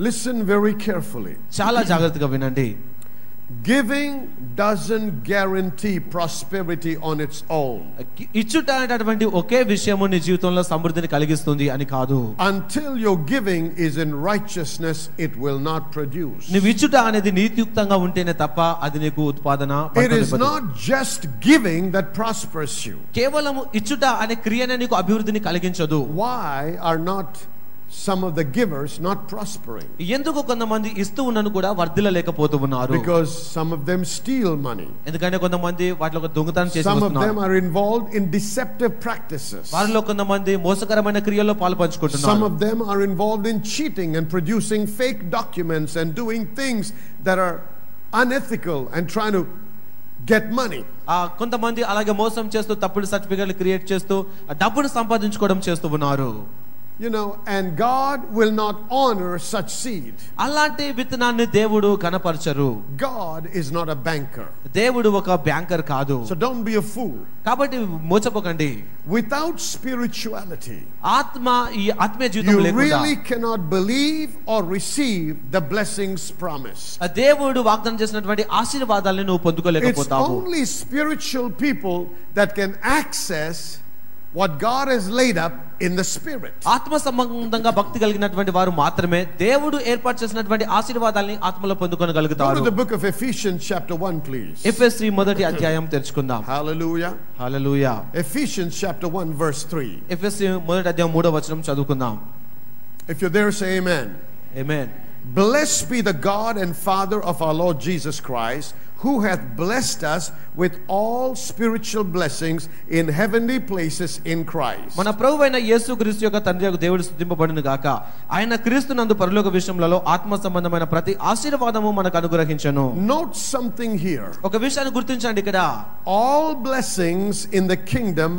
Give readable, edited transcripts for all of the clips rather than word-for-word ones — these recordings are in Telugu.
Listen very carefully. చాలా జాగ్రత్తగా వినండి. Giving doesn't guarantee prosperity on its own. ఇచ్చుట అనేటటువంటి ఒకే విషయము నీ జీవితంలో సమృద్ధిని కలిగిస్తుంది అని కాదు. Until your giving is in righteousness, it will not produce. నీవు ఇచ్చుట అనేది నీతియుక్తంగా ఉంటేనే తప్ప అది నీకు ఉత్పాదన It is not just giving that prospers you. కేవలము ఇచ్చుట అనే క్రియనే నీకు అభివృద్ధిని కలిగించదు. Why are not some of the givers not prospering? ఎందుకు కొంతమంది ఇస్తూ ఉన్నను కూడా వర్ధిల్లలేకపోతూ ఉన్నారు? Because some of them steal money. ఎందుకంటే కొంతమంది వాటిలో దొంగతనం చేసి Some వస్తున్నారు. of them are involved in deceptive practices. వారిలో కొంతమంది మోసకరమైన క్రియల్లో పాలుపంచుకుంటున్నారు. Some of them are involved in cheating and producing fake documents and doing things that are unethical and trying to get money. కొంతమంది అలాగే మోసం చేస్తూ తప్పుడు సర్టిఫికెట్లు క్రియేట్ చేస్తూ డబ్బును సంపాదించుకోవడం చేస్తూ ఉన్నారు. You know, and God will not honor such seed. అలాంటి విత్తనాన్ని దేవుడు కనపరచరు. God is not a banker. దేవుడు ఒక బ్యాంకర్ కాదు. So don't be a fool. కాబట్టి మోసపోకండి. Without spirituality, ఈ ఆత్మీయ జీవితం లేకుండా you really cannot believe or receive the blessings promised. దేవుడు వాగ్దానం చేసినటువంటి ఆశీర్వాదాలను నువ్వు పొందుకోలేకపోతావు. It's only spiritual people that can access what God has laid up in the spirit. ఆత్మ సంబంధంగా భక్తి కలిగినటువంటి వారు మాత్రమే దేవుడు ఏర్పాటు చేసినటువంటి ఆశీర్వాదాలను ఆత్మలో పొందుకోగలుగుతారు. Go to the book of Ephesians chapter 1 please. ఎఫెసీ మొదటి అధ్యాయం తెరుచుకుందాం. Hallelujah. Hallelujah. Ephesians chapter 1 verse 3. ఎఫెసీ మొదటి అధ్యాయం 3వ వచనం చదువుకుందాం. If you're there, say amen. Amen. Blessed be the God and Father of our Lord Jesus Christ, who hath blessed us with all spiritual blessings in heavenly places in Christ. మన ప్రభువైన యేసుక్రీస్తు యొక్క తండ్రి దేవుడు స్తుతింపబడును గాక. ఆయన క్రీస్తునందు పరలోక విషయములలో ఆత్మ సంబంధమైన ప్రతి ఆశీర్వాదము మనకు అనుగ్రహించెను. Note something here. ఒక విషయాన్ని గుర్తించండి ఇక్కడ. All blessings in the kingdom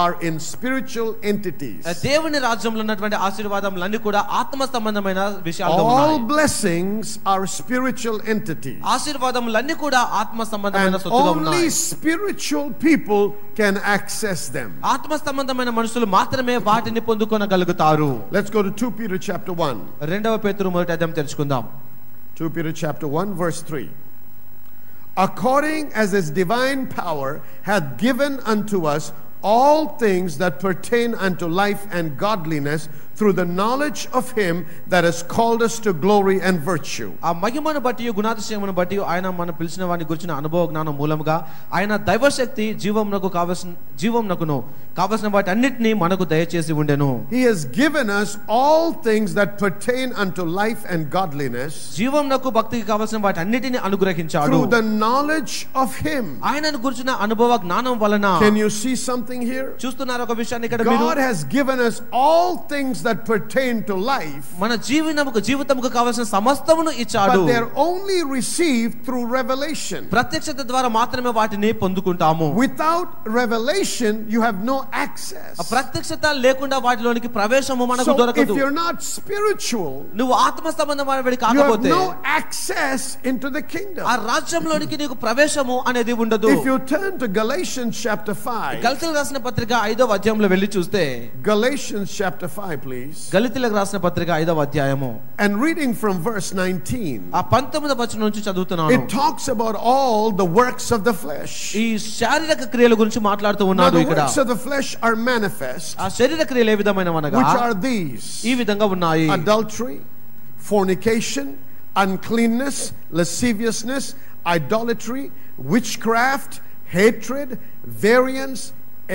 are in spiritual entities. దేవుని రాజ్యంలో ఉన్నటువంటి ఆశీర్వాదములన్నీ కూడా ఆత్మ సంబంధమైన విషయాలుగా ఉన్నాయి. All blessings are spiritual entities. ఆశీర్వాదములన్నీ కూడా ఆత్మ సంబంధమైన సొత్తుగా ఉన్నాయి. Only spiritual people can access them. ఆత్మ సంబంధమైన మనుషులు మాత్రమే వాటిని పొందుకోగలుగుతారు. Let's go to 2 Peter chapter 1. రెండవ పేతురు మొదటి అధ్యాయం తెరుచుకుందాం. 2 Peter chapter 1 verse 3. According as his divine power hath given unto us all things that pertain unto life and godliness through the knowledge of him that has called us to glory and virtue. ఆ మహిమను బట్టి గుణాతిశయమును బట్టి ఆయన మన పిలిచిన వారిని గురించిన అనుభవ జ్ఞానం మూలముగా ఆయన దైవశక్తి జీవమునకును కావలసిన వాటి అన్నిటిని మనకు దయచేసి ఉండెను. He has given us all things that pertain unto life and godliness జీవమునకు భక్తికి కావలసిన వాటి అన్నిటిని అనుగ్రహించాడు. through the knowledge of him. ఆయనను గురించిన అనుభవ జ్ఞానం వలన. Can you see something here? చూస్తున్నారా ఒక విషయాన్ని ఇక్కడ మీరు? God has given us all things that pertain to life. మన జీవితముకు కావాల్సిన సమస్తమును ఇచ్చాడు. But they're only received through revelation. ప్రత్యక్షత ద్వారా మాత్రమే వాటిని పొందుకుంటాము. Without revelation you have no access. ప్రత్యక్షత లేకుండా వాటిలోనికి ప్రవేశము మనకు దొరకదు. So if you're not spiritual, నువ్వు ఆత్మ సంబంధమైన వాడి కాకపోతే you have no access into the kingdom. ఆ రాజ్యంలోనికి నీకు ప్రవేశము అనేది ఉండదు. If you turn to Galatians chapter 5. గలతీయులకు రాసిన పత్రిక 5వ అధ్యాయంలో వెళ్ళి చూస్తే Galatians chapter 5 please. గలతీయులకు రాసిన పత్రిక 5వ అధ్యాయము. And reading from verse 19. ఆ 19వ వచనం నుంచి చదువుతున్నాను. It talks about all the works of the flesh. ఈ శారీరక క్రియల గురించి మాట్లాడుతూ ఉన్నాడు ఇక్కడ. The works of the flesh are manifest. ఆ శరీర క్రియలు ఏ విధమైనవనగా which are these? ఈ విధంగా ఉన్నాయి. Adultery, fornication, uncleanness, lasciviousness, idolatry, witchcraft, hatred, variance,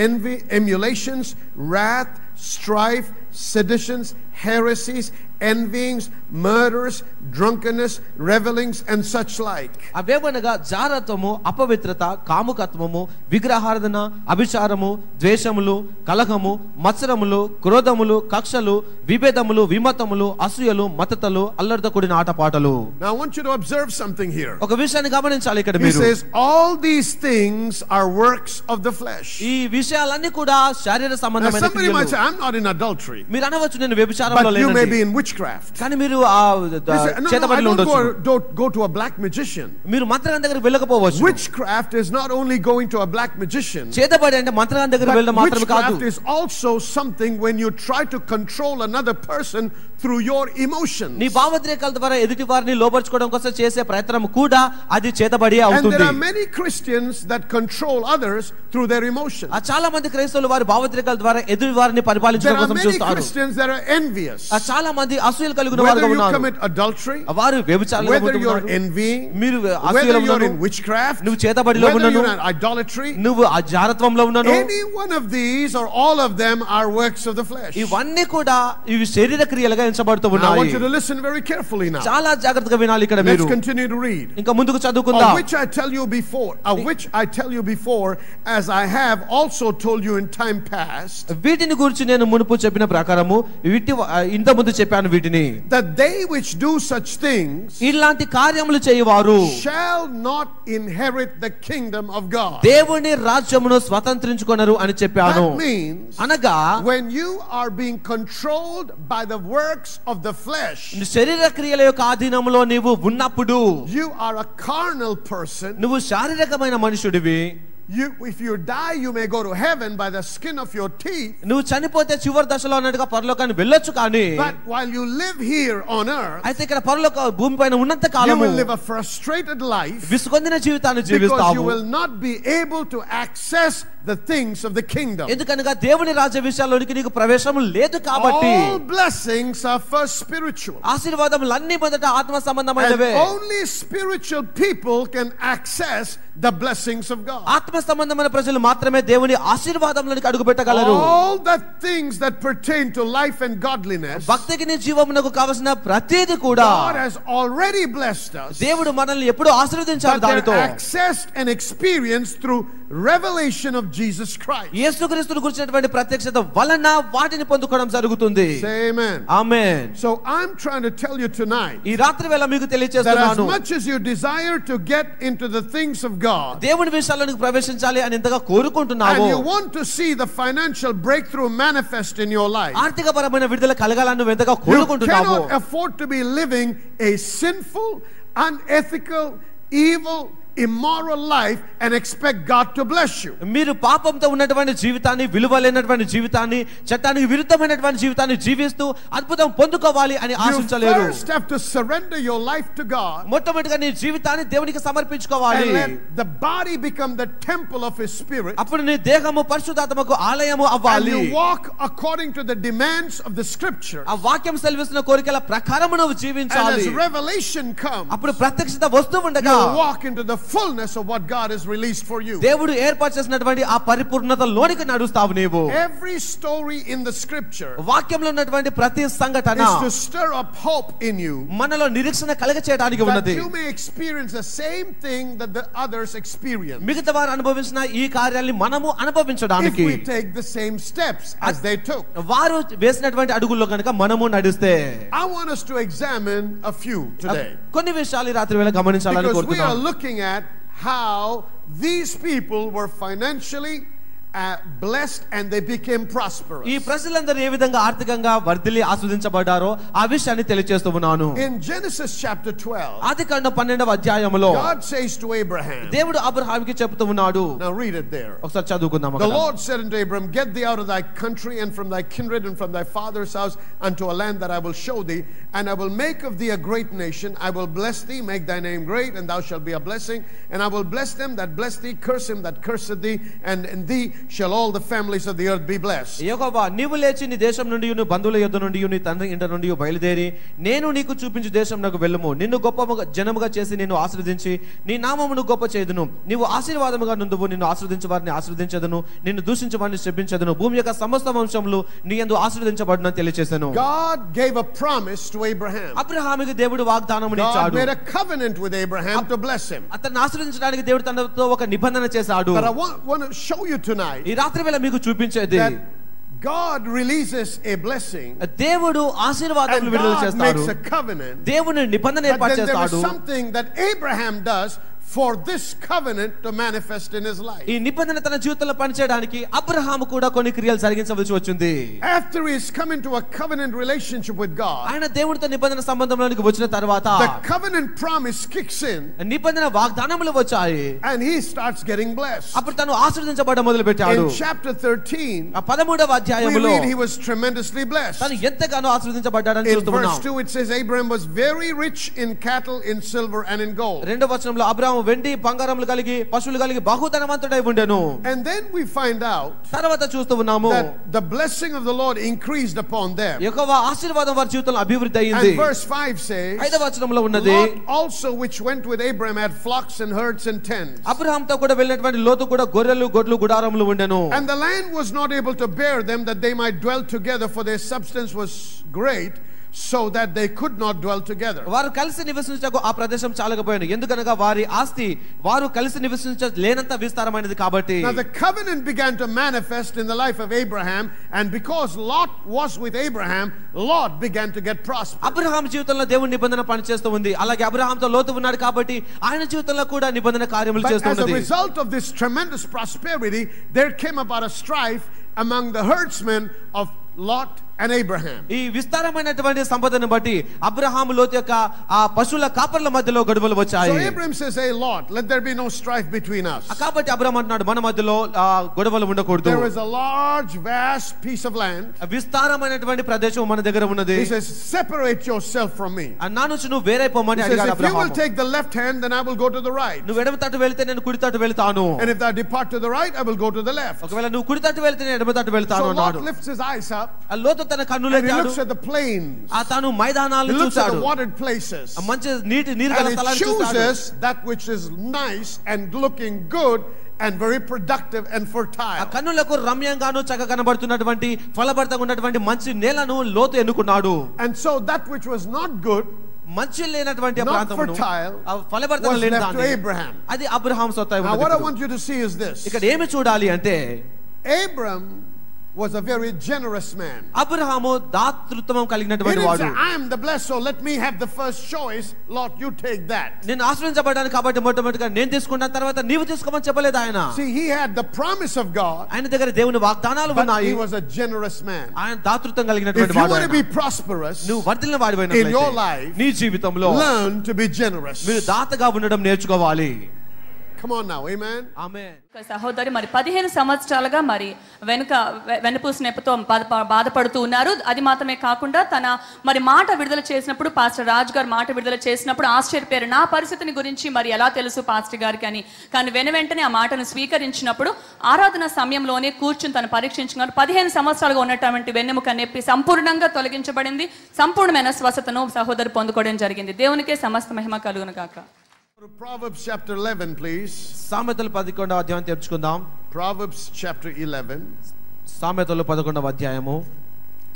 envy, emulations, wrath, strife, seditions, heresies, envyings, murders, drunkenness, revelings, and such like. అవేవనగా జారత్వము, అపవిత్రత, కాముకత్వము, విగ్రహారాధన, అభిచారము, ద్వేషములు, కలహము, మత్సరములు, క్రోధములు, కక్షలు, విభేదములు, విమతములు, అసూయలు, మతతలు, అల్లరితో కూడిన ఆటపాటలు. Now I want you to observe something here. ఒక విషయాన్ని గమనించాలి ఇక్కడ మీరు. మీరు. He says all these things are works of the flesh. ఈ విషయాలన్నీ కూడా శరీర సంబంధమైన క్రియలు. Somebody might say I'm not in adultery. మీరు అనవచ్చు నేను వ్యభిచారంలో లేనని. But you may be in witchcraft. witchcraft. కానీ మీరు ఆ You say, no, I చేతబడిలో ఉండొచ్చు. don't go to a black magician. మీరు మంత్రగాని దగ్గరికి వెళ్ళకపోవచ్చు. Witchcraft is not only going to a black magician. చేతబడి అంటే మంత్రగాని దగ్గరికి వెళ్ళడం But మాత్రమే కాదు. witchcraft is also something when you try to control another person through your emotions. నీ భావోద్రేకాల ద్వారా ఎదుటి వారిని లోబర్చుకోవడం కోసం చేసే ప్రయత్నం కూడా అది చేతబడి And అవుతుంది. there are many Christians that control others through their emotions. చాలా మంది క్రైస్తవులు వారి భావోద్రేకాల ద్వారా ఎదుటి వారిని పరిపాలించడం There are కోసం many చూస్తారు. Christians that are envious. చాలా మంది అసూయలు కలిగిన Whether వారుగా you ఉన్నారు. commit adultery, వారు వ్యభిచారంలో whether you're ఉన్నారు. envying, మీరు whether అసూయలో you're ఉన్నారు. in witchcraft, నువ్వు చేతబడిలో whether ఉన్నాను. you're in idolatry, నువ్వు అజారత్వంలో ఉన్నాను. any one of these or all of them are works of the flesh. ఇవన్నీ కూడా ఇవి శరీర క్రియలుగా ఎంచబడుతూ Now, I want ఉన్నాయి. you to listen very carefully now. చాలా జాగ్రత్తగా వినాలి ఇక్కడ Let's మీరు. continue to read. ఇంకా ముందుకు Of చదువుకుందాం. which I tell you before, as I have also told you in time past, వీటిని గురించి నేను మునుపు చెప్పిన ప్రకారము ఇంత ముందు చెప్పాను వీటిని. that they which do such things ఇలాంటి కార్యములు చేయవారు shall not inherit the kingdom of God. దేవుని రాజ్యమును స్వతంత్రించుకొనరు అని చెప్పాను. That means అనగా when you are being controlled by the works of the flesh, శరీర క్రియల యొక్క ఆధీనంలో నీవు ఉన్నప్పుడు you are a carnal person. నువ్వు శారీరకమైన మనుషుడివి. If you die, you may go to heaven by the skin of your teeth. నువ్వు చనిపోతే చివరి దశలో అన్నట్టుగా పరలోకాన్ని వెళ్ళొచ్చు. కానీ But while you live here on earth, అయితే ఇక్కడ పరలోక భూమి పైన ఉన్నంత you కాలము will live a frustrated life విసుగొందిన జీవితాన్ని because you జీవిస్తావు. will not be able to access the things of the kingdom. ఎందుకనగా దేవుని రాజ్య విషయాల్లోనికి నీకు ప్రవేశం లేదు కాబట్టి. All blessings are first spiritual. ఆశీర్వాదములు అన్ని మొదట ఆత్మ And సంబంధమైనవే. only spiritual people can access the blessings of God. ఆత్మ సంబంధమైన ప్రజలు మాత్రమే దేవుని ఆశీర్వాదంలోనికి అడుగు పెట్టగలరు. All the things that pertain to life and godliness, భక్తికి నీ జీవమునకు కావలసిన ప్రతిది కూడా God has already blessed us. దేవుడు మనల్ని ఎప్పుడు ఆశీర్వదించారు. But దానితో they're accessed and experienced through revelation of Jesus Christ. యేసుక్రీస్తును గురించినటువంటి ప్రత్యక్షత వలన వాటిని పొందుకోవడం జరుగుతుంది. Say amen. Amen. So I'm trying to tell you tonight ఈ రాత్రి వేళ మీకు that as తెలియజేస్తున్నాను, much as you desire to get into the things of God, దేవుని విషయాల్లోనికి ప్రవేశించాలి అని ఎంతగా కోరుకుంటున్నావో, and you want to see the financial breakthrough manifest in your life, ఆర్థిక పరమైన విడుదల కలగాలని నువ్వు ఎంతగా you కోరుకుంటున్నావో, cannot afford to be living a sinful, unethical, evil, immoral life and expect God to bless you. మీరు పాపంతో ఉన్నటువంటి జీవితాన్ని, విలువలేనటువంటి జీవితాన్ని, చట్టానికి విరుద్ధమైనటువంటి జీవితాన్ని జీవిస్తూ అద్భుతం పొందుకోవాలి అని You ఆశించలేరు. first have to surrender your life to God మొట్టమొదటిగా నీ జీవితాన్ని దేవునికి సమర్పించుకోవాలి. and let the body become the temple of His Spirit, అప్పుడు నీ దేహము పరిశుద్ధాత్మకు ఆలయము and అవ్వాలి. you walk according to the demands of the Scripture. ఆ వాక్యం సెలవిస్తున్న కోరికల ప్రకారము నువ్వు And జీవించాలి. as revelation comes, అప్పుడు ప్రత్యక్షత వస్తూ ఉండగా you walk into the fullness of what God has released for you. దేవుడు ఏర్పాటు చేసినటువంటి ఆ పరిపూర్ణతలోనికి నడుస్తావు నీవు. Every story in the Scripture వాక్యంలో ఉన్నటువంటి ప్రతి సంఘటన is to stir up hope in you, మనలో నిరీక్షణ కలగ చేయడానికి that ఉన్నది. you may experience the same thing that the others experience మిగతా వారు అనుభవించిన ఈ కార్యాన్ని మనము if అనుభవించడానికి we take the same steps as they took. వారు వేసినటువంటి అడుగుల్లో కనుక మనము నడిస్తే. I want us to examine a few today కొన్ని విషయాలు ఈ రాత్రి వేళ గమనించాలని because we are కోరుతున్నాను. looking at how these people were financially blessed and they became prosperous. ఈ ప్రజలందరూ ఏ విధంగా ఆర్థికంగా వర్ధిల్లి ఆస్వాదించబడ్డారో ఆ విషయాన్ని తెలియజేస్తూ ఉన్నాను. In Genesis chapter 12, ఆదికాండం 12వ అధ్యాయములో God says to Abraham, దేవుడు అబ్రహాముకి చెప్తూ ఉన్నాడు. now read it there. ఒకసారి చదువుకుందాం. The Lord said unto Abram, get thee out of thy country and from thy kindred and from thy father's house unto a land that I will show thee, and I will make of thee a great nation. I will bless thee, make thy name great, and thou shalt be a blessing. And I will bless them that bless thee, curse him that curseth thee, and in thee shall all the families of the earth be blessed. యెహోవా నీవు లేచి నీ దేశం నుండి నీ బంధువుల యొద్ద నుండి నీ తండ్రి ఇంట నుండి బయలుదేరి నేను నీకు చూపించు దేశంనకు వెళ్ళుము. నిన్ను గొప్ప జనముగా చేసి నిన్ను ఆశీర్వదించి నీ నామమును గొప్ప చేయుదును. నీవు ఆశీర్వాదముగా నుండువు. నిన్ను ఆశీర్వదించు వారిని ఆశీర్వదించెదను, నిన్ను దూషించు వారిని శపించెదను. భూమి యొక్క సమస్త వంశములు నీ యందు ఆశీర్వదించబడునని తెలియజేశాను. God gave a promise to Abraham. అబ్రహాముకి దేవుడు వాగ్దానమును God ఇచ్చాడు. made a covenant with Abraham to bless him. అతన్ని ఆశీర్వదించడానికి దేవుడు తనతో ఒక నిబంధన చేశాడు. But I want to show you tonight ఈ రాత్రి వేళ మీకు చూపించేది that God releases a blessing దేవుడు ఆశీర్వాదాలను and విడుదల God చేస్తాడు. makes a covenant, దేవుని నిబంధన but ఏర్పాటు then there is చేస్తాడు. something that Abraham does for this covenant to manifest in his life. ఈ నిబంధన తన జీవితంలో పనిచేయడానికి అబ్రహాము కూడా కొన్ని క్రియలు జరిగించవలసి వచ్చింది. After he has come into a covenant relationship with God, ఆయన దేవునితో నిబంధన సంబంధంలోనికి వచ్చిన తర్వాత the covenant promise kicks in, నిబంధన వాగ్దానములు వచ్చాయి, and he starts getting blessed. అప్పుడు తను ఆశీర్వదించబడడం మొదలుపెట్టాడు. In chapter 13, ఆ 13వ we అధ్యాయములో read he was tremendously blessed. తను ఎంతగానో ఆశీర్వదించబడ్డాడని In చూస్తున్నాం. verse 2 it says Abraham was very rich in cattle, in silver and in gold. రెండవ వచనంలో అబ్రహాము వెండి బంగారములు కలిగి పశువులు కలిగి బహుధనవంతుడై ఉండెను. And then we find out తర్వాత చూస్తూ ఉన్నాము that the blessing of the Lord increased upon them. యెహోవా ఆశీర్వాదం వారి జీవితంలో అభివృద్ధి అయ్యింది. And verse 5 says, 5వ వచనంలో ఉన్నది, Lot also which went with Abraham had flocks and herds and tents. అబ్రహాముతో కూడా వెళ్ళినటువంటి లోతు కూడా గొర్రెలు గొడ్లు గుడారములు ఉండెను. And the land was not able to bear them, that they might dwell together, for their substance was great, so that they could not dwell together. వారు కలిసి నివసించకు ఆ ప్రదేశం చాలకపోయాను, ఎందుకనగా వారి ఆస్తి వారు కలిసి నివసించలేనంత విస్తారమైనది కాబట్టి. Now the covenant began to manifest in the life of Abraham, and because Lot was with Abraham, Lot began to get prosperous. Abraham జీవితంలో దేవుని నిబంధన పనిచేస్తూ ఉంది, అలాగే అబ్రహాంతో లోతు ఉన్నాడు కాబట్టి ఆయన జీవితంలో కూడా నిబంధన కార్యములు But చేస్తూ as a ఉన్నది. result of this tremendous prosperity, there came about a strife among the herdsmen of Lot and Abraham. ఈ విస్తారమైనటువంటి సంపదను బట్టి అబ్రహాము లోతు యొక్క ఆ పశువుల కాపర్ల మధ్యలో గొడవలు వచ్చాయి. So Abraham says, "Hey Lot, let there be no strife between us." కాబట్టి అబ్రహాం అంటున్నాడు, మన మధ్యలో గొడవలు ఉండకూడదు. There is a large vast piece of land. విస్తారమైనటువంటి ప్రదేశం మన దగ్గర ఉన్నది. He says, "Separate yourself from me." నా నుంచి నువ్వు వేరైపోమని He says, అడిగాడు "If you will Abraham. take the left hand, then I will go to the right. నువ్వు ఎడమ తట్టు వెళ్తే నేను కుడి తట్టు వెళ్తాను. And if thou depart to the right, I will go to the left." ఒకవేళ నువ్వు కుడి తట్టు వెళ్తే నేను ఎడమ తట్టు వెళ్తాను So అన్నాడు. Lot lifts his eyes up ఆ లోతు తన and he కన్నులెత్తాడు, looks at the plains. ఆ తాను He మైదానాలను looks at చూశాడు, the watered places. ఆ మంచి నీరు గల And he స్థలాన్ని చూశాడు. chooses that which is nice and looking good and very productive and ఆ fertile. కన్నులకు రమ్యంగాను చక్కగా కనబడుతున్నటువంటి ఫలభరితంగా ఉన్నటువంటి మంచి నేలను లోతు ఎన్నుకున్నాడు. And so that which was not good, మంచి లేనటువంటి ఆ not ప్రాంతమును, fertile, ఆ ఫలభరితంగా was లేని left to దాన్ని, Abraham. అది అబ్రహాం సొత్తు. Now what I want you to see is this. ఇక్కడ ఏమి చూడాలి అంటే Abram was a very generous man. Abraham దాతృత్వం He కలిగినటువంటి didn't వాడు. say, "I am the blessed, so let me have the first choice. Lord, you take that." నేను ఆశ్రయించబడ్డాను కాబట్టి మొట్టమొదటిగా నేను తీసుకున్న తర్వాత నీవు తీసుకోమని చెప్పలేదు ఆయన. See, he had the promise of God, ఆయన దగ్గర దేవుని వాగ్దానాలు but ఉన్నాయి. he was a generous man. ఆయన దాతృత్వం If కలిగినటువంటి you వాడు want to ఆయన. be prosperous, నువ్వు వర్ధిల్లిన in your వాడివైనట్లయితే life, నీ జీవితంలో learn to be generous. మీరు దాతగా ఉండడం నేర్చుకోవాలి. Come on now, amen. ఆమేన్. సహోదరి మరి 15 సంవత్సరాలుగా మరి వెనుపూస నొప్పితో బాధపడుతూ ఉన్నారు. అది మాత్రమే కాకుండా తన మరి మాట విడుదల చేసినప్పుడు, పాస్టర్ రాజ్ గారు మాట విడుదల చేసినప్పుడు ఆశ్చర్యపోయారు, నా పరిస్థితిని గురించి మరి ఎలా తెలుసు పాస్టర్ గారికి అని. కానీ వెంటనే ఆ మాటను స్వీకరించినప్పుడు ఆరాధన సమయంలోనే కూర్చుని తను పరీక్షించుకున్నారు. 15 సంవత్సరాలుగా ఉన్నటువంటి వెన్నెముక నొప్పి సంపూర్ణంగా తొలగించబడింది. సంపూర్ణమైన స్వస్థతను సహోదరు పొందుకోవడం జరిగింది. దేవునికే సమస్త మహిమ కలుగును గాక. Proverbs chapter 11, please. సామెతలు 11వ అధ్యాయం తెరుచుకుందాం. Proverbs chapter 11. సామెతలు 11వ అధ్యాయము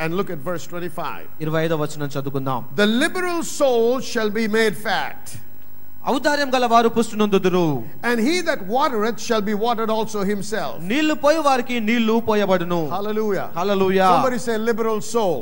And look at verse 25. 25వ వచనం చదువుకుందాం. The liberal soul shall be made fat, ఔదార్యం గల వారు పుష్టి నొందుదురు, and he that watereth shall be watered also himself. నీళ్లు పోయి వారికి నీళ్లు పోయబడును. Hallelujah. Hallelujah. Somebody say liberal soul.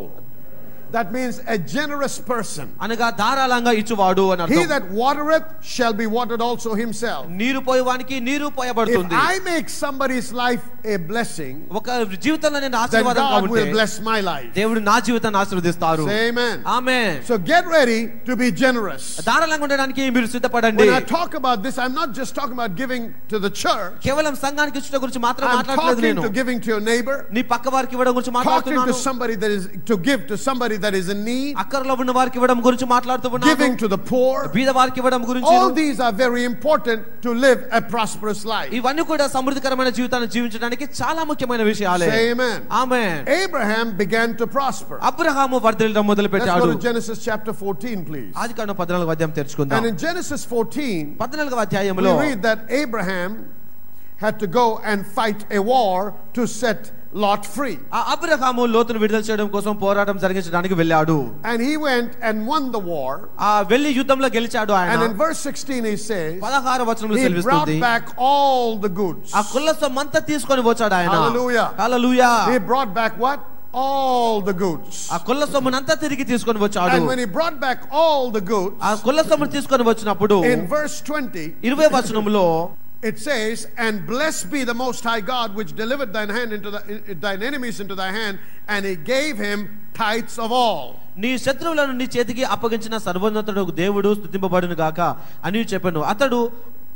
That means a generous person. అనగా ధారాళంగా ఇచ్చువాడు అని He అర్థం. that watereth shall be watered also himself. నీరు పోయేవానికి నీరు If పోయబడుతుంది. I make somebody's life a blessing, ఒక జీవితంలో నేను then ఆశీర్వాదంగా God ఉంటే will bless my life. దేవుడు నా జీవితాన్ని ఆశీర్వదిస్తారు. Say amen. Amen. So get ready to be generous. ధారాళంగా ఉండడానికి మీరు సిద్ధపడండి. When I talk about this, I'm not just talking about giving to the church. కేవలం సంఘానికి ఇచ్చుట గురించి మాత్రం I'm మాట్లాడలేదు talking నేను. to giving to your neighbor, నీ పక్క వారికి ఇవ్వడం గురించి talking to మాట్లాడుతున్నాను. somebody that is to give to somebody that is in need, అక్కరలో ఉన్న వారికి ఇవ్వడం గురించి మాట్లాడుతూ ఉన్నాను. giving to the poor. బీద వారికి ఇవ్వడం గురించి. All these are very important to live a prosperous life. ఇవన్నీ కూడా సమృద్ధికరమైన జీవితాన్ని జీవించడానికి చాలా ముఖ్యమైన విషయాలే. Say amen. Amen. Abraham began to prosper. Abraham వర్ధిల్లడం మొదలు Let's పెట్టాడు. go to Genesis chapter 14, please. ఆదికాండం 14వ అధ్యాయం తెరుచుకుందాం. And in Genesis 14, 14వ we అధ్యాయంలో read that Abraham had to go and fight a war to set Lot free. ఆ అబ్రహాము లోతును విడుదల చేయడం కోసం పోరాటం జరిగించడానికి వెళ్ళాడు. And he went and won the war. ఆ వెళ్లి యుద్ధంలో గెలిచాడు ఆయన. And in verse 16 he says, 16వ వచనంలో he brought సెలవిస్తుంది, back all the goods. ఆ కుల్లసొమ్మంతా తీసుకొని వచ్చాడు ఆయన. Hallelujah. Hallelujah. He brought back what? all the goods. ఆ కొల్ల సొమ్మునంతా తిరిగి తీసుకొని వచ్చాడు. And when he brought back all the goods, ఆ కొల్ల సొమ్మును తీసుకొని వచ్చినప్పుడు in verse 20, 20వ వచనంలో it says, and blessed be the most high God which delivered thine enemies into thy hand, and he gave him tithes of all. నీ శత్రువులను నీ చేతికి అప్పగించిన సర్వోన్నతుడు దేవుడు స్తుతింపబడును గాక అని చెప్పాను. అతడు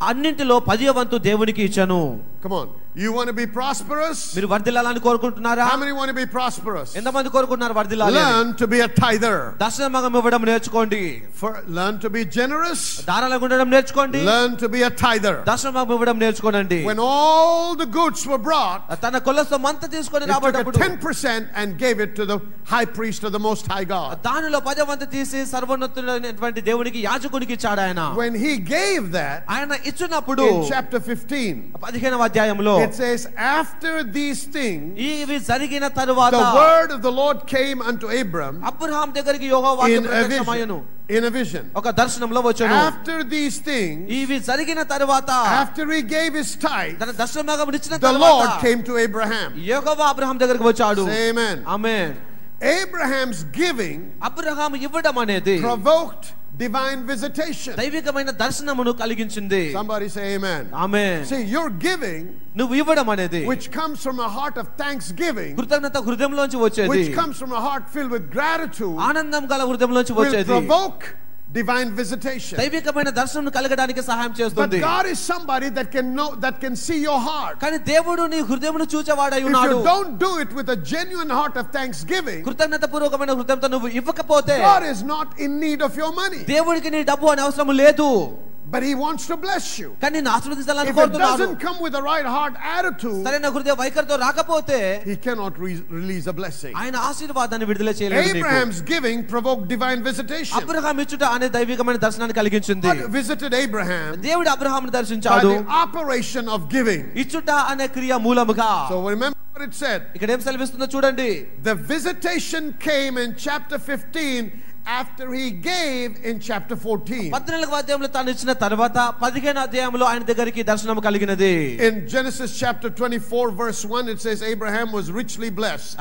అన్నింటిలో 10వ వంతు దేవునికి ఇచ్చాను. Come on, you want to be prosperous? మీరు వర్ధిల్లాలని కోరుకుంటున్నారా? How many want to be prosperous? ఎంతమంది కోరుకుంటున్నారు వర్ధిల్లాలి? Learn to be a tither. దశమభాగం ఇవ్వడం నేర్చుకోండి. Learn to be generous. దారాలకు ఉండడం నేర్చుకోండి. Learn to be a tither. దశమభాగం ఇవ్వడం నేర్చుకోండి. When all the goods were brought, తన కొల్ల సొమ్మంతా తీసుకొని he took రాబడ్డప్పుడు 10% and gave it to the high priest of the most high God. దానిలో 10వ వంతు తీసి సర్వోన్నతుడైనటువంటి దేవునికి యాజకునికి ఇచ్చాడు ఆయన. When he gave that, ఆయన ఇచ్చినప్పుడు in chapter 15, 15వ అధ్యాయంలో it says, after these things, ఇవి జరిగిన తరువాత the word of the Lord came unto Abram Abraham దగ్గరికి యెహోవా వాక్యం ప్రత్యక్షమయ్యెను. in a vision. ఒక దర్శనంలో వచ్చెను. After these things, ఇవి జరిగిన తరువాత after he gave his tithe, తన దశమభాగం ఇచ్చిన the తరువాత Lord came to Abraham. Jehovah Abraham దగ్గరికి వచ్చాడు. Say amen. ఆమేన్. Abraham's giving అబ్రహాం ఇవ్వడం అనేది provoked divine visitation. దైవికమైన దర్శనమును కలిగించింది. Somebody say amen. Amen. See, your giving, నువ్వు ఇవ్వడం అనేది which comes from a heart of thanksgiving, కృతజ్ఞత హృదయంలోంచి వచ్చేది, which comes from a heart filled with gratitude, ఆనందం గల హృదయంలోంచి will వచ్చేది provoke divine visitation. దైవికమైన దర్శనం కలగడానికి సహాయం But చేస్తుంది. God is somebody that can know, that can see your heart. కానీ దేవుడు నీ హృదయమును చూచేవాడై If ఉన్నాడు. you don't do it with a genuine heart of thanksgiving, కృతజ్ఞత పూర్వకమైన హృదయంతో నువ్వు ఇవ్వకపోతే God is not in need of your money, దేవుడికి నీ డబ్బు అనే అవసరం లేదు. but he wants to bless you. కానీ నిన్ను ఆశీర్వదించాలని If it కోరుతున్నాడు. doesn't come with the right heart attitude, సరైన హృదయ వైఖరితో రాకపోతే he cannot release a blessing. ఆయన ఆశీర్వాదాన్ని విడుదల చేయలేడు నీకు. Abraham's giving provoked divine visitation. Abraham ఇచ్చుట అనే దైవికమైన దర్శనాన్ని కలిగించింది. God visited Abraham దేవుడు అబ్రహాంను by దర్శించాడు the operation of giving. ఇచ్చుట అనే క్రియ మూలముగా. So remember what it said. ఇక్కడ ఏం సెలవిస్తుందో చూడండి. The visitation came in chapter 15 after he gave in chapter 14. 14వ అధ్యాయంలో తాను ఇచ్చిన తర్వాత 15వ అధ్యాయంలో ఆయన దగ్గరికి దర్శనం కలిగినది. In Genesis chapter 24 verse 1 it says Abraham was richly blessed.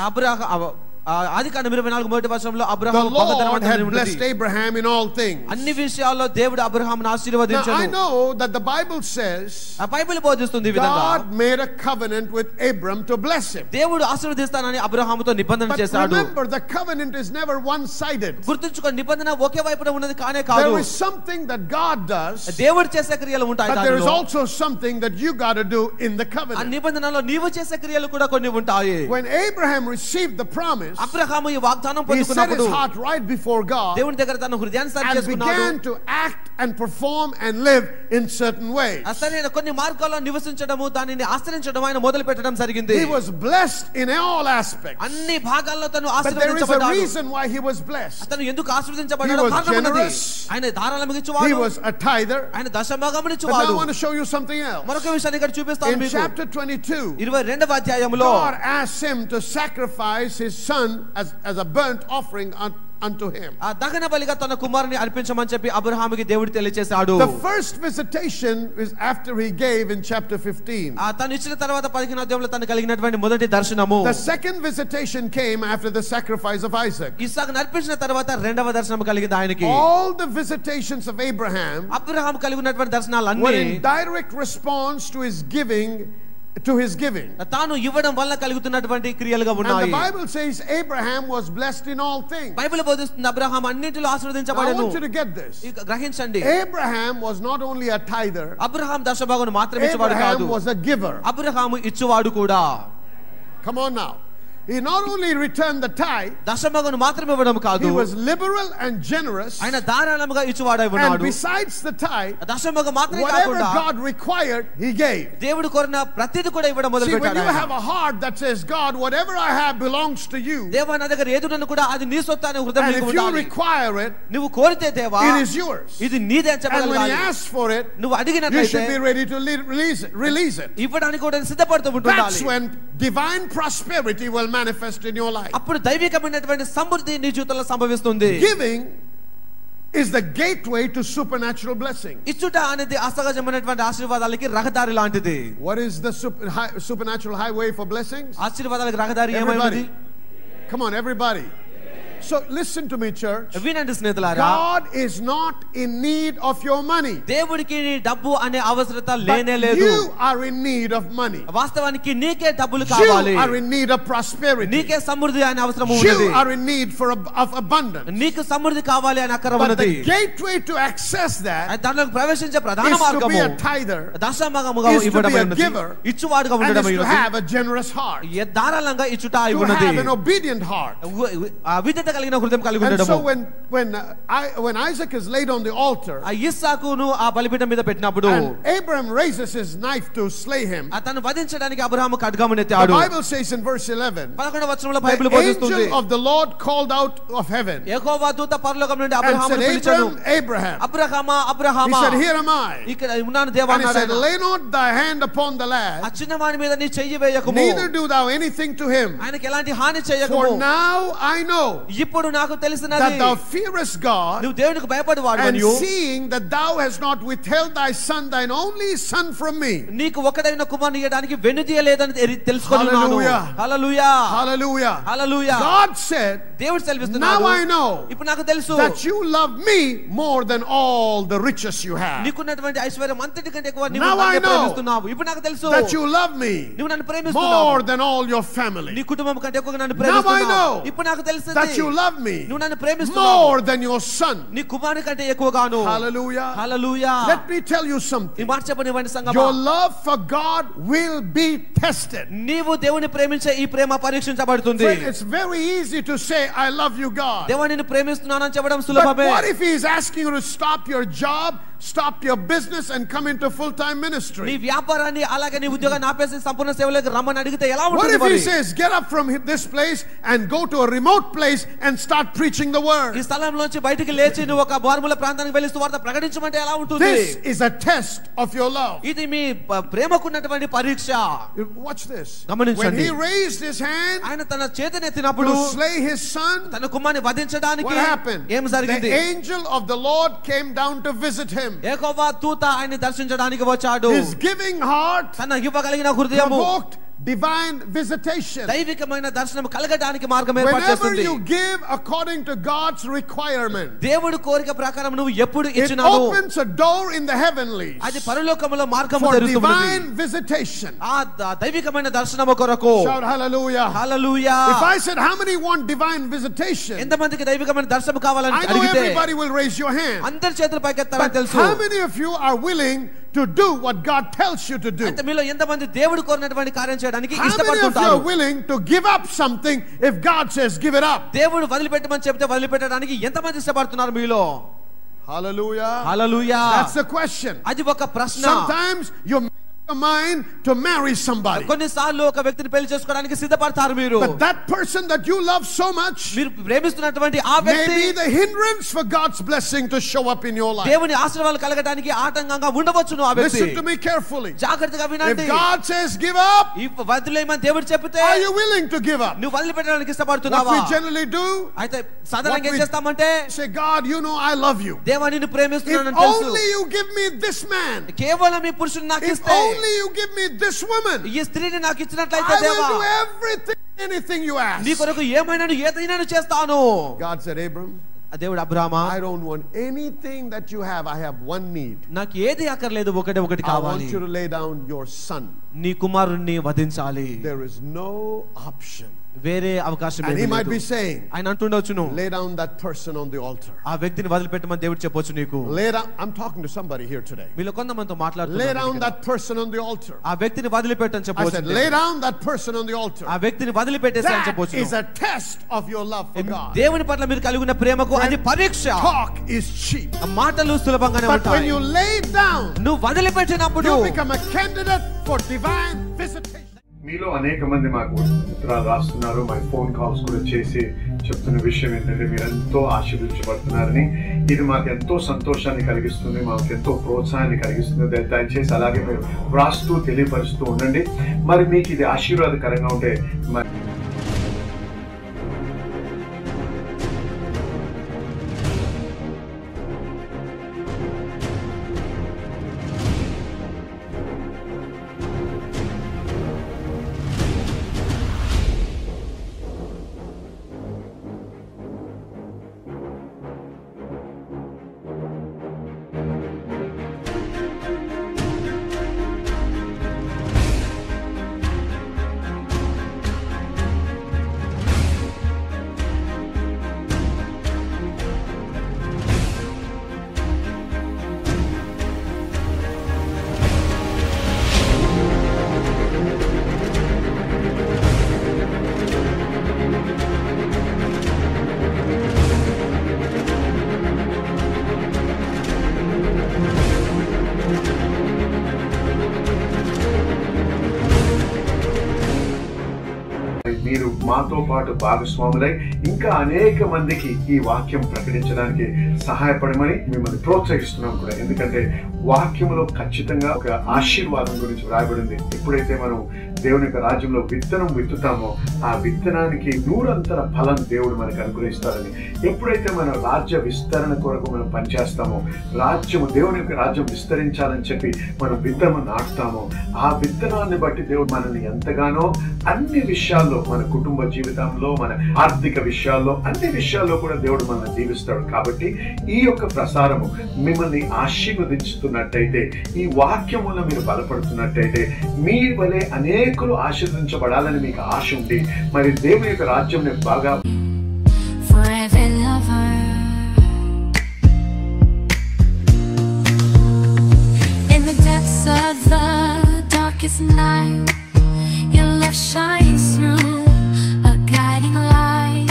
ఆదికాండం 24 మొదటి వచనంలో The Abraham Lord had బహుధనవంతుడై blessed ఉన్నది. Abraham in all things. అన్ని విషయాల్లో దేవుడు అబ్రహామును Now I ఆశీర్వదించాడు. know that the Bible says ఆ బైబిల్ బోధిస్తుంది ఈ విధంగా. God made a covenant with Abram to bless him. దేవుడు ఆశీర్వదిస్తానని అబ్రహాముతో నిబంధన But చేశాడు. remember, the covenant is never one-sided. గుర్తుంచుకో, నిబంధన ఒకే వైపున ఉన్నది కానే కాదు. There is something that God does, దేవుడు చేసే క్రియలు ఉంటాయి but there is దానిలో. also something that you got to do in the ఆ covenant. నిబంధనలో నీవు చేసే క్రియలు కూడా కొన్ని ఉంటాయి. When Abraham received the promise, Abraham ఈ వాగ్దానం he set పొందుకున్నప్పుడు his heart right before God దేవుని దగ్గర తన హృదయాన్ని సరి and చేసుకున్నాడు. began to act and perform and live in certain ways. సరైన కొన్ని మార్గాల్లో నివసించడము, దానిని ఆశ్రయించడం ఆయన మొదలు పెట్టడం జరిగింది. He was blessed in all aspects. అన్ని భాగాల్లో తను But there is a ఆశీర్వదించబడ్డాడు. reason why he was blessed. అతను ఎందుకు He ఆశీర్వదించబడ్డాడో was కారణం ఉన్నది. generous. ఆయన ధారాళముగా He ఇచ్చేవాడు. was a tither. ఆయన But now దశమభాగమునిచ్చేవాడు. I want to show you something else. మరొక విషయాన్ని ఇక్కడ చూపిస్తాను In మీకు. chapter 22, 22వ అధ్యాయంలో God asked him to sacrifice his son as a burnt offering unto him. ఆ దహన బలిగా తన కుమారుని అర్పించమని చెప్పి అబ్రహాముకి దేవుడు తెలియచేశాడు. The first visitation is after he gave in chapter 15. తను ఇచ్చిన తర్వాత 15వ అధ్యాయంలో తను కలిగినటువంటి మొదటి దర్శనము. The second visitation came after the sacrifice of Isaac. ఇస్సాకును అర్పించిన తర్వాత రెండవ దర్శనం కలిగింది ఆయనకి. All the visitations of Abraham Abraham కలిగి ఉన్నటువంటి were దర్శనాలన్నీ in direct response to his giving. తాను ఇవ్వడం వల్ల కలుగుతున్నటువంటి క్రియలుగా And the ఉన్నాయి. Bible says Abraham was blessed in all things. Bible బోధిస్తుంది అబ్రహాం అన్నిటిలో Now, I ఆశీర్వదించబడెను. want you to get this. ఇక గ్రహించండి, Abraham was not only a tither, Abraham దశభాగం మాత్రమే ఇచ్చేవాడు కాదు, Abraham was a giver. Abraham ఇచ్చేవాడు కూడా. Come on now. He not only returned the tithe, దశభాగం మాత్రమే ఇవ్వడం కాదు, he was liberal and generous. ఆయన ధారాళముగా ఇచ్చేవాడై And ఉన్నాడు. besides the tithe, దశభాగం మాత్రమే whatever కాకుండా God required, he gave. దేవుడు కోరిన ప్రతిది కూడా ఇవ్వడం మొదలు See, when పెట్టాడు you ఆయన. have a heart that says, God, whatever I have belongs to you, దేవా నా దగ్గర ఏది ఉన్నను కూడా అది నీ సొత్తు అనే హృదయం and నీకు if you ఉండాలి. require it, నువ్వు కోరితే దేవా it is yours. ఇది నీదే అని And when he చెప్పగలగాలి. asks for it, నువ్వు you అడిగినట్లయితే should be ready to release it. ఇవ్వడానికి కూడా సిద్ధపడుతూ That's ఉండాలి. when divine prosperity will manifest in your life. అప్పుడు దైవికమైనటువంటి సమృద్ధి నీ జీవితంలో సంభవిస్తుంది. Giving is the gateway to supernatural blessing. ఇచ్చుట అనేది అసహజమైనటువంటి ఆశీర్వాదాలకి రహదారి లాంటిది. What is the supernatural highway for blessings? ఆశీర్వాదాలకు రహదారి Everybody. ఏమైంది? Come on, everybody. So listen to me, church. వినండి స్నేహితులారా, God is not in need of your money. దేవుడికి నీ డబ్బు అనే అవసరత లేనే But లేదు. you are in need of money. వాస్తవానికి నీకే డబ్బులు కావాలి. You are in need of prosperity. నీకే సమృద్ధి అనే అవసరం You ఉన్నది. are in need of abundance. నీకు సమృద్ధి కావాలి అని అక్కర But ఉన్నది. the gateway to access that దాంట్లోకి ప్రవేశించే ప్రధాన is to be మార్గము a tither, దశమభాగముగా is to be ఇవ్వడమే a ఉన్నది. giver, ఇచ్చువాడుగా and ఉండడమే is to ఉన్నది. have a generous heart, ధారాళంగా ఇచ్చుట అయి to ఉన్నది. have an obedient heart. విధేయత కలిగిన హృదయం కలిగి And ఉండడము. so when Isaac is laid on the altar, ఆ ఇస్సాకును ఆ బలిపీఠం మీద పెట్టినప్పుడు and Abraham raises his knife to slay him, అతను వధించడానికి అబ్రహాము ఖడ్గమును the ఎత్తాడు. Bible says in verse 11, 11వ వచనంలో బైబిల్ the బోధిస్తుంది, angel of the Lord called out of heaven యెహోవా దూత పరలోకం నుండి and అబ్రహామును said, పిలిచాడు. Abraham, అబ్రహామా he అబ్రహామా, said, here am I. ఇక్కడ ఉన్నాను దేవా And he అన్నాడు said, ఆయన. lay not thy hand upon the ఆ lad, చిన్నవాని మీద నీ చెయ్యి వేయకుము, neither do thou anything to him. ఆయనకి ఎలాంటి హాని For చేయకుము. now I know ఇప్పుడు నాకు తెలిసినది, that thou fearest God, నువ్వు దేవునికి భయపడేవాడు and మరియు seeing that thou hast not withheld thy son, thine only son, from me. నీకు ఒకడైన కుమారుని ఇయ్యడానికి వెనుదీయలేదని తెలుసుకొనున్నాను. Hallelujah. హల్లెలూయా, Hallelujah. హల్లెలూయా. God said, దేవుడు now సెలవిస్తున్నాడు, I know ఇప్పుడు నాకు తెలుసు that you love me more than all the riches you have. నీకున్నటువంటి ఐశ్వర్యం అంతటి కంటే ఎక్కువ నీవు Now I నన్ను know ప్రేమిస్తున్నావు. ఇప్పుడు నాకు తెలుసు that you love me నువ్వు నన్ను ప్రేమిస్తున్నావు more than all your family. నీ కుటుంబం కంటే ఎక్కువగా నన్ను Now I ప్రేమిస్తున్నావు. know ఇప్పుడు నాకు తెలుసు that you love me నువ్వు నన్ను ప్రేమిస్తున్నావు more than your son. నీ కుమారుని కంటే ఎక్కువగాను. Hallelujah. Hallelujah. Let me tell you ఈ something. మాట చెప్పనివ్వండి సంగమా, Your love for God will be tested. నీవు దేవుని ప్రేమించే ఈ ప్రేమ పరీక్షించబడుతుంది. Friend, it's very easy to say, I love you, God. దేవా నిన్ను ప్రేమిస్తున్నానని చెప్పడం But సులభమే. what if he is asking you to stop your job, stop your business, and come into full-time నీ ministry? వ్యాపారాన్ని అలాగే నీ ఉద్యోగాన్ని ఆపేసి సంపూర్ణ సేవలోకి రమ్మని అడిగితే ఎలా What ఉంటుంది if he మరి? says, get up from this place and go to a remote place and start preaching the ఈ word? స్థలంలోంచి బయటికి లేచి నువ్వు ఒక మారుమూల ప్రాంతానికి వెళ్ళి సువార్త ప్రకటించమంటే ఎలా ఉంటుంది? This is a test of your love. ఇది మీ ప్రేమకున్నటువంటి పరీక్ష. Watch this. When గమనించండి. he raised his hand ఆయన తన చేతినెత్తినప్పుడు to slay his son, తన కుమారుని వధించడానికి what happened? ఏం జరిగింది? The angel of the Lord came down to visit him. యెహోవా దూత ఆయన్ని దర్శించడానికి వచ్చాడు. His giving heart తన ఇవ్వగలిగిన హృదయము provoked divine visitation. దైవికమైన దర్శనం కలగడానికి మార్గం ఏర్పాటు Whenever చేస్తుంది. you give according to God's requirement, దేవుడు కోరిక ప్రకారం నువ్వు ఎప్పుడు it ఇచ్చినావు opens a door in the heavenlies అది పరలోకములో మార్గము for తెరుస్తుంది. divine visitation. ఆ దైవికమైన దర్శనము కొరకు. Shout hallelujah. Hallelujah. If I said, how many want divine visitation? ఎంతమందికి దైవికమైన దర్శనం కావాలని I know అడిగితే everybody will raise your hand. అందరి చేతులు పైకెత్తారని But తెలుసు. how many of you are willing to do what God tells you to do? అయితే మీలో ఎంతమంది దేవుడు కోరినటువంటి కార్యం చేయడానికి How many of you ఇష్టపడుతుంటారు? are willing to give up something if God says give it up? దేవుడు వదిలిపెట్టమని చెప్తే వదిలిపెట్టడానికి ఎంతమంది ఇష్టపడుతున్నారు మీలో? Hallelujah. Hallelujah. That's the question. అది ఒక ప్రశ్న. Sometimes you make your mind to marry somebody, కొన్నిసార్లు ఒక వ్యక్తిని పెళ్లి చేసుకోవడానికి సిద్ధపడతారు మీరు. but that person that you love so much మీరు ప్రేమిస్తున్నటువంటి ఆ may వ్యక్తి be the hindrance for God's blessing to show up in your life. దేవుని ఆశీర్వాదాలు కలగడానికి ఆటంకంగా ఉండవచ్చును ఆ వ్యక్తి. Listen to me carefully. జాగ్రత్తగా If వినండి. God says give up, వదిలేయమని దేవుడు చెప్తే are you willing to give up? నువ్వు వదిలిపెట్టడానికి What ఇష్టపడుతున్నావా? we generally do, అయితే సాధారణంగా ఏం చేస్తామంటే, say, God, you know I love you. దేవా నిన్ను If ప్రేమిస్తున్నానని తెలుసు, only you give me this man, కేవలం ఈ పురుషుని నాకు if ఇస్తే, only you give me this woman, ఈ స్త్రీని నాకు ఇచ్చినట్లయితే I దేవా will do everything, anything you ask. నీ కొరకు ఏమైనా ఏదైనా చేస్తాను. God said, Abram, దేవుడు అబ్రామా, I don't want anything that you have. I have one need. నాకు ఏది అక్కర్లేదు, ఒకటి I want కావాలి. you to lay down your son. నీ కుమారుణ్ణి వధించాలి. There is no option. వేరే అవకాశం And ఏమీ he might లేదు. be saying, ఆయన అంటుండొచ్చును, lay down that person on the altar. ఆ వ్యక్తిని వదిలిపెట్టమని దేవుడు చెప్పొచ్చు నీకు. Lay down. I'm talking to somebody here today. మీలో కొంతమందితో Lay మాట్లాడుతున్నాను down ఇక్కడ. that person on the altar. ఆ వ్యక్తిని వదిలిపెట్టని I చెప్పవచ్చు. said, lay down that person on the altar. ఆ వ్యక్తిని వదిలిపెట్టేసి అని That చెప్పొచ్చు. is a test of your love for God. దేవుని పట్ల మీరు కలిగి ఉన్న ప్రేమకు అది పరీక్ష. Talk is cheap. ఆ మాటలు సులభంగానే But when ఉంటాయి. you lay it down, నువ్వు వదిలిపెట్టినప్పుడు you become a candidate for divine visitation. మీలో అనేక మంది మాకు ఉత్తరాలు రాస్తున్నారు, మా ఫోన్ కాల్స్ కూడా చేసి చెప్తున్న విషయం ఏంటంటే మీరు ఎంతో ఆశీర్వదించబడుతున్నారని. ఇది మాకు ఎంతో సంతోషాన్ని కలిగిస్తుంది, మాకు ఎంతో ప్రోత్సాహాన్ని కలిగిస్తుంది. దయచేసి అలాగే మీరు వ్రాస్తూ తెలియపరుస్తూ ఉండండి. మరి మీకు ఇది ఆశీర్వాదకరంగా ఉంటే మరి మీరు మాతో పాటు భాగస్వాములై ఇంకా అనేక మందికి ఈ వాక్యం ప్రకటించడానికి సహాయపడమని మిమ్మల్ని ప్రోత్సహిస్తున్నాం కూడా. ఎందుకంటే వాక్యంలో ఖచ్చితంగా ఒక ఆశీర్వాదం గురించి వ్రాయబడింది. ఎప్పుడైతే మనం దేవుని యొక్క రాజ్యంలో విత్తనం విత్తుతామో ఆ విత్తనానికి 100 ఫలం దేవుడు మనకు అనుగ్రహిస్తారని. ఎప్పుడైతే మన రాజ్య విస్తరణ కొరకు మనం పనిచేస్తామో, దేవుని యొక్క రాజ్యం విస్తరించాలని చెప్పి మనం విత్తనం నాటుతామో, ఆ విత్తనాన్ని బట్టి దేవుడు మనల్ని ఎంతగానో అన్ని విషయాల్లో, మన కుటుంబ జీవితంలో, మన ఆర్థిక విషయాల్లో, అన్ని విషయాల్లో కూడా దేవుడు మనల్ని దీవిస్తాడు. కాబట్టి ఈ యొక్క ప్రసారము మిమ్మల్ని ఆశీర్వదించుతున్నట్టయితే, ఈ వాక్యం వల్ల మీరు బలపడుతున్నట్టయితే, మీ వలె అనేకులు ఆశీర్వదించబడాలని మీకు ఆశ ఉండి మరి దేవుని యొక్క రాజ్యం బాగా night, your love shines through, a guiding light.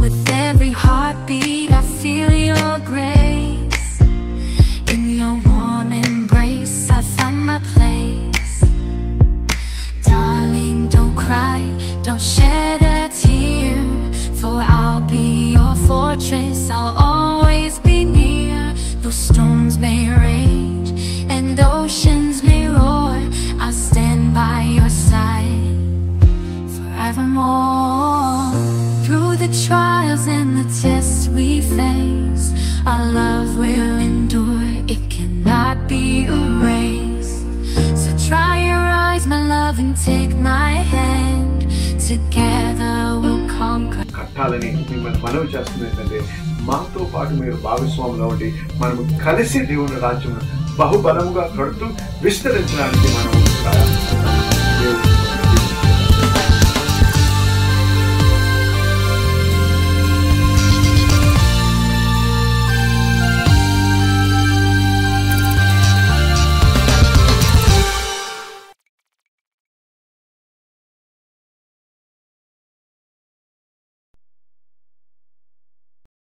With every heartbeat I feel your grace. In your warm embrace I find my place. Darling, don't cry, don't shed a tear, for I'll be your fortress, I'll always be near. Though storms may rage and oceans may roar, I'll stand by your side forevermore. Through the trials and the tests we face, our love will endure, it cannot be erased. So dry your eyes, my love, and take my hand. Together we'll conquer. కట్టాలని మిమ్మల్ని మనవి చేస్తుంది ఏంటంటే, మాతో పాటు మీరు భాగస్వాములు అవ్వండి. మనము కలిసి దేవుని రాజ్యం బహుబలముగా కడుతూ విస్తరించడానికి మనం